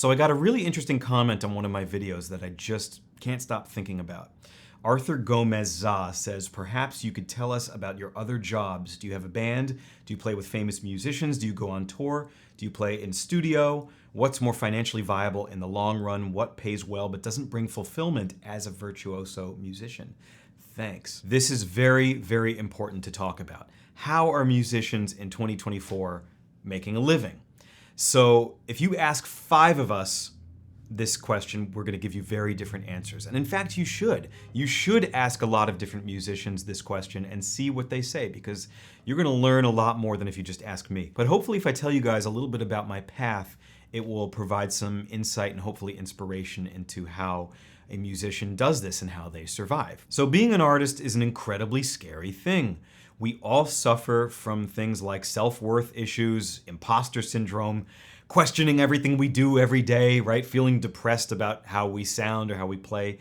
So I got a really interesting comment on one of my videos that I just can't stop thinking about. Arthur Gomez-Za says, perhaps you could tell us about your other jobs. Do you have a band? Do you play with famous musicians? Do you go on tour? Do you play in studio? What's more financially viable in the long run? What pays well but doesn't bring fulfillment as a virtuoso musician? Thanks. This is very, very important to talk about. How are musicians in 2024 making a living? So if you ask 5 of us this question, we're going to give you very different answers. And in fact, you should. You should ask a lot of different musicians this question and see what they say, because you're going to learn a lot more than if you just ask me. But hopefully if I tell you guys a little bit about my path, it will provide some insight and hopefully inspiration into how a musician does this and how they survive. So being an artist is an incredibly scary thing. We all suffer from things like self-worth issues, imposter syndrome, questioning everything we do every day, right? Feeling depressed about how we sound or how we play,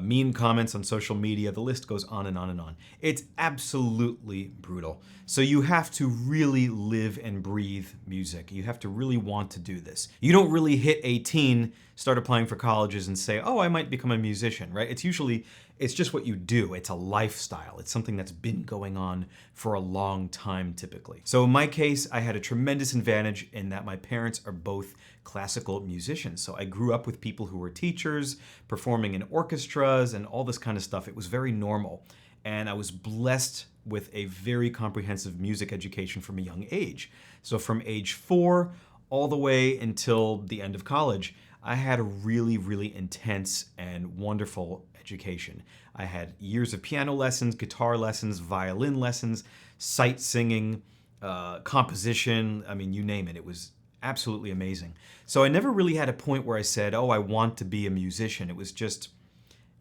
mean comments on social media, the list goes on and on and on. It's absolutely brutal. So you have to really live and breathe music. You have to really want to do this. You don't really hit 18, start applying for colleges and say, oh, I might become a musician, right? It's just what you do. It's a lifestyle. It's something that's been going on for a long time typically. So in my case, I had a tremendous advantage in that my parents are both classical musicians. So I grew up with people who were teachers, performing in orchestras and all this kind of stuff. It was very normal. And I was blessed with a very comprehensive music education from a young age. So from age 4 all the way until the end of college, I had a really, really intense and wonderful education. I had years of piano lessons, guitar lessons, violin lessons, sight singing, composition, I mean, you name it. It was absolutely amazing. So I never really had a point where I said, oh, I want to be a musician. It was just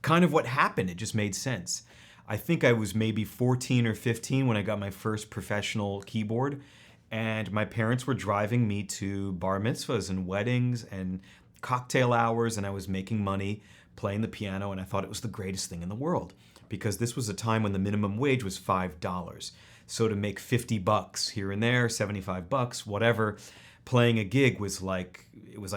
kind of what happened. It just made sense. I think I was maybe 14 or 15 when I got my first professional keyboard, and my parents were driving me to bar mitzvahs and weddings and cocktail hours, and I was making money playing the piano, and I thought it was the greatest thing in the world, because this was a time when the minimum wage was $5. So to make 50 bucks here and there, 75 bucks, whatever, playing a gig was like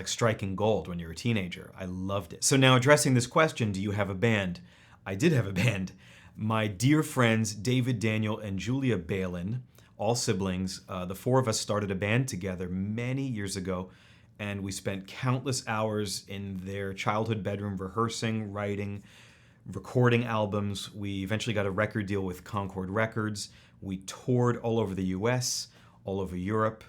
striking gold when you're a teenager. I loved it. So now addressing this question, do you have a band? I did have a band. My dear friends, David, Daniel, and Julia Balin, all siblings, the 4 of us started a band together many years ago, and we spent countless hours in their childhood bedroom rehearsing, writing, recording albums. We eventually got a record deal with Concord Records. We toured all over the US, all over Europe,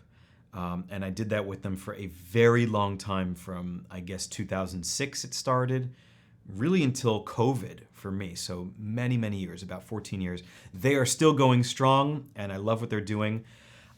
and I did that with them for a very long time, from, I guess, 2006 it started, really until COVID for me. So many, many years, about 14 years. They are still going strong, and I love what they're doing.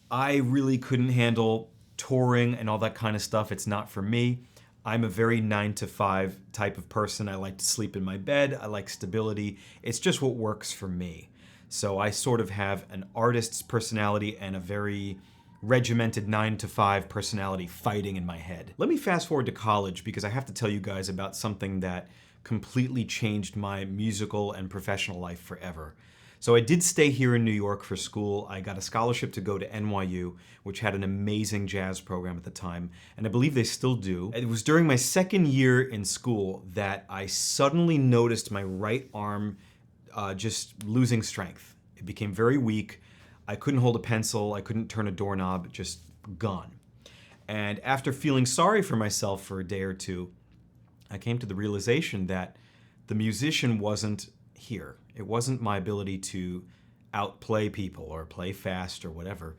I really couldn't handle touring and all that kind of stuff. It's not for me. I'm a very 9-to-5 type of person. I like to sleep in my bed. I like stability. It's just what works for me. So I sort of have an artist's personality and a very regimented 9-to-5 personality fighting in my head. Let me fast forward to college, because I have to tell you guys about something that completely changed my musical and professional life forever. So I did stay here in New York for school. I got a scholarship to go to NYU, which had an amazing jazz program at the time, and I believe they still do. It was during my second year in school that I suddenly noticed my right arm just losing strength. It became very weak. I couldn't hold a pencil. I couldn't turn a doorknob, just gone. And after feeling sorry for myself for a day or two, I came to the realization that the musician wasn't here. It wasn't my ability to outplay people or play fast or whatever.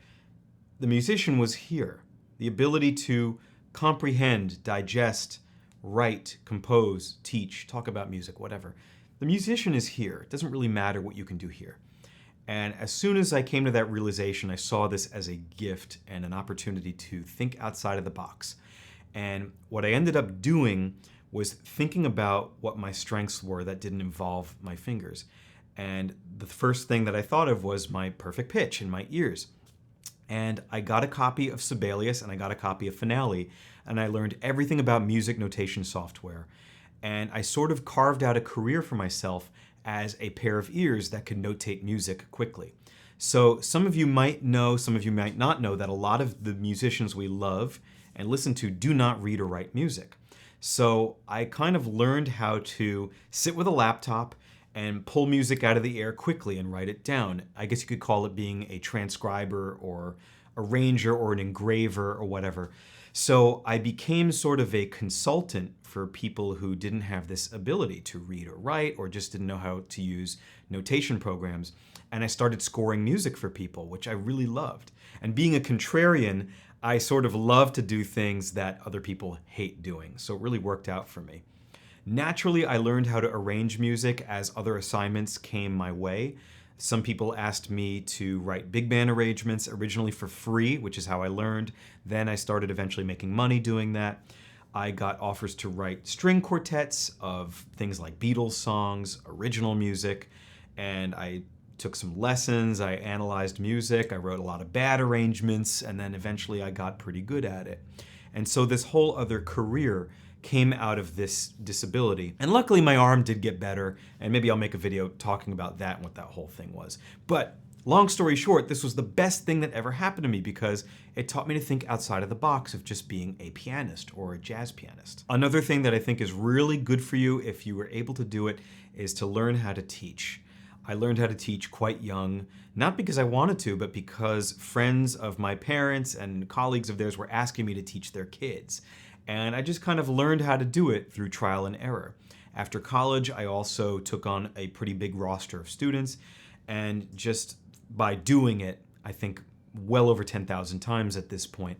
The musician was here. The ability to comprehend, digest, write, compose, teach, talk about music, whatever. The musician is here. It doesn't really matter what you can do here. And as soon as I came to that realization, I saw this as a gift and an opportunity to think outside of the box. And what I ended up doing was thinking about what my strengths were that didn't involve my fingers. And the first thing that I thought of was my perfect pitch in my ears. And I got a copy of Sibelius and I got a copy of Finale, and I learned everything about music notation software. And I sort of carved out a career for myself as a pair of ears that could notate music quickly. So some of you might know, some of you might not know, that a lot of the musicians we love and listen to do not read or write music. So I kind of learned how to sit with a laptop and pull music out of the air quickly and write it down. I guess you could call it being a transcriber or arranger or an engraver or whatever. So I became sort of a consultant for people who didn't have this ability to read or write or just didn't know how to use notation programs. And I started scoring music for people, which I really loved. And being a contrarian, I sort of love to do things that other people hate doing. So it really worked out for me. Naturally, I learned how to arrange music as other assignments came my way. Some people asked me to write big band arrangements originally for free, which is how I learned. Then I started eventually making money doing that. I got offers to write string quartets of things like Beatles songs, original music, and I took some lessons. I analyzed music. I wrote a lot of bad arrangements, and then eventually I got pretty good at it. And so this whole other career came out of this disability. And luckily my arm did get better, and maybe I'll make a video talking about that and what that whole thing was. But long story short, this was the best thing that ever happened to me because it taught me to think outside of the box of just being a pianist or a jazz pianist. Another thing that I think is really good for you if you were able to do it is to learn how to teach. I learned how to teach quite young, not because I wanted to, but because friends of my parents and colleagues of theirs were asking me to teach their kids. And I just kind of learned how to do it through trial and error. After college, I also took on a pretty big roster of students, and just by doing it, I think well over 10,000 times at this point,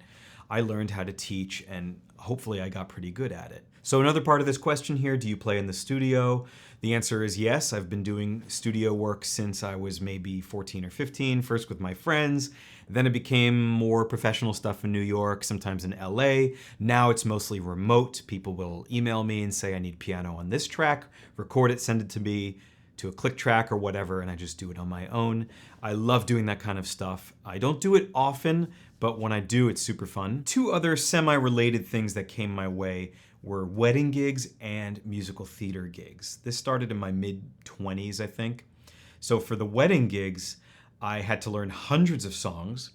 I learned how to teach, and hopefully I got pretty good at it. So another part of this question here, do you play in the studio? The answer is yes. I've been doing studio work since I was maybe 14 or 15, first with my friends. Then it became more professional stuff in New York, sometimes in LA. Now it's mostly remote. People will email me and say, I need piano on this track, record it, send it to me to a click track or whatever, and I just do it on my own. I love doing that kind of stuff. I don't do it often, but when I do, it's super fun. Two other semi-related things that came my way were wedding gigs and musical theater gigs. This started in my mid-20s, I think. So for the wedding gigs, I had to learn hundreds of songs.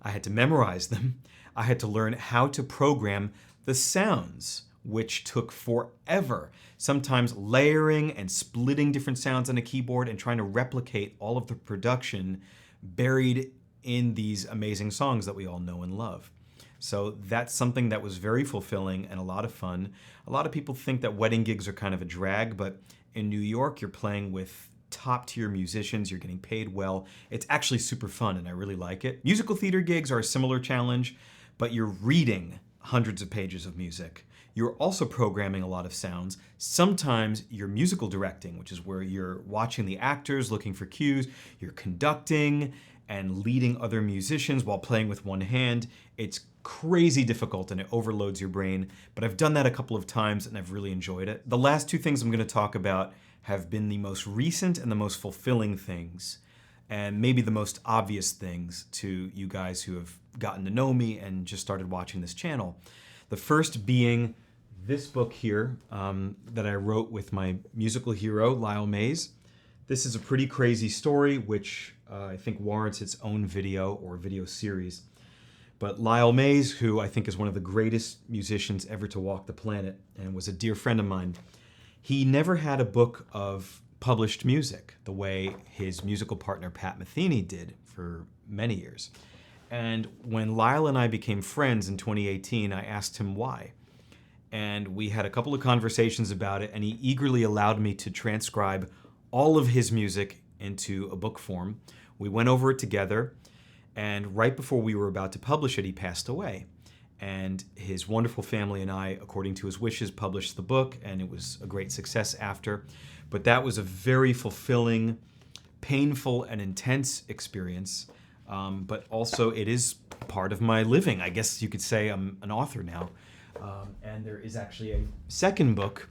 I had to memorize them. I had to learn how to program the sounds, which took forever. Sometimes layering and splitting different sounds on a keyboard and trying to replicate all of the production buried in these amazing songs that we all know and love. So that's something that was very fulfilling and a lot of fun. A lot of people think that wedding gigs are kind of a drag, but in New York, you're playing with top-tier musicians, you're getting paid well. It's actually super fun, and I really like it. Musical theater gigs are a similar challenge, but you're reading hundreds of pages of music. You're also programming a lot of sounds. Sometimes you're musical directing, which is where you're watching the actors, looking for cues. You're conducting and leading other musicians while playing with one hand. It's crazy difficult and it overloads your brain, but I've done that a couple of times and I've really enjoyed it. The last two things I'm going to talk about have been the most recent and the most fulfilling things, and maybe the most obvious things to you guys who have gotten to know me and just started watching this channel. The first being this book here that I wrote with my musical hero, Lyle Mays. This is a pretty crazy story, which I think warrants its own video or video series. But Lyle Mays, who I think is one of the greatest musicians ever to walk the planet and was a dear friend of mine, he never had a book of published music the way his musical partner Pat Metheny did for many years. And when Lyle and I became friends in 2018, I asked him why. And we had a couple of conversations about it, and he eagerly allowed me to transcribe all of his music into a book form. We went over it together, and right before we were about to publish it, he passed away. And his wonderful family and I, according to his wishes, published the book, and it was a great success after. But that was a very fulfilling, painful, and intense experience. But also it is part of my living. I guess you could say I'm an author now. And there is actually a second book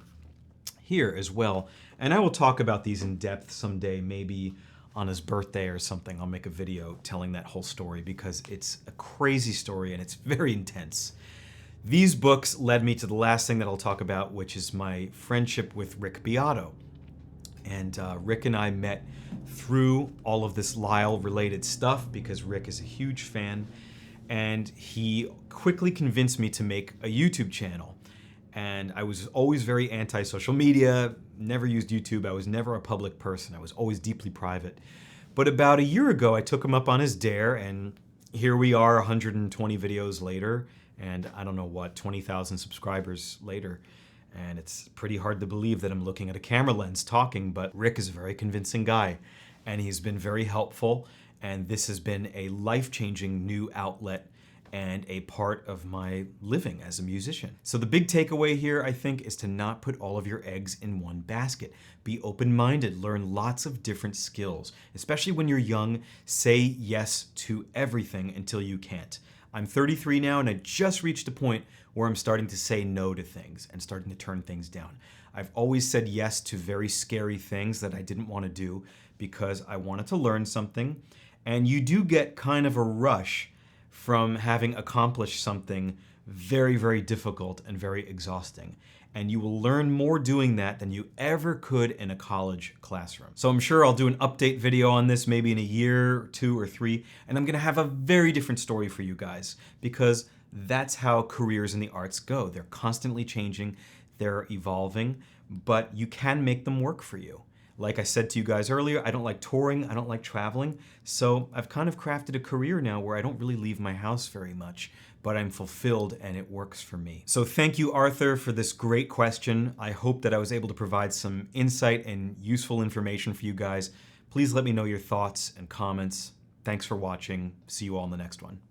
here as well. And I will talk about these in depth someday, maybe on his birthday or something. I'll make a video telling that whole story because it's a crazy story and it's very intense. These books led me to the last thing that I'll talk about, which is my friendship with Rick Beato. And Rick and I met through all of this Lyle-related stuff because Rick is a huge fan. and he quickly convinced me to make a YouTube channel. And I was always very anti-social media, never used YouTube. I was never a public person. I was always deeply private. But about a year ago, I took him up on his dare, and here we are 120 videos later, and I don't know what, 20,000 subscribers later. And it's pretty hard to believe that I'm looking at a camera lens talking, but Rick is a very convincing guy, and he's been very helpful, and this has been a life-changing new outlet and a part of my living as a musician. So the big takeaway here, I think, is to not put all of your eggs in one basket. Be open-minded, learn lots of different skills. Especially when you're young, say yes to everything until you can't. I'm 33 now, and I just reached a point where I'm starting to say no to things and starting to turn things down. I've always said yes to very scary things that I didn't want to do because I wanted to learn something. And you do get kind of a rush from having accomplished something very, very difficult and very exhausting. And you will learn more doing that than you ever could in a college classroom. So I'm sure I'll do an update video on this maybe in a year, 2 or 3, and I'm gonna have a very different story for you guys, because that's how careers in the arts go. They're constantly changing, they're evolving, but you can make them work for you. Like I said to you guys earlier, I don't like touring, I don't like traveling, so I've kind of crafted a career now where I don't really leave my house very much, but I'm fulfilled and it works for me. So thank you, Arthur, for this great question. I hope that I was able to provide some insight and useful information for you guys. Please let me know your thoughts and comments. Thanks for watching. See you all in the next one.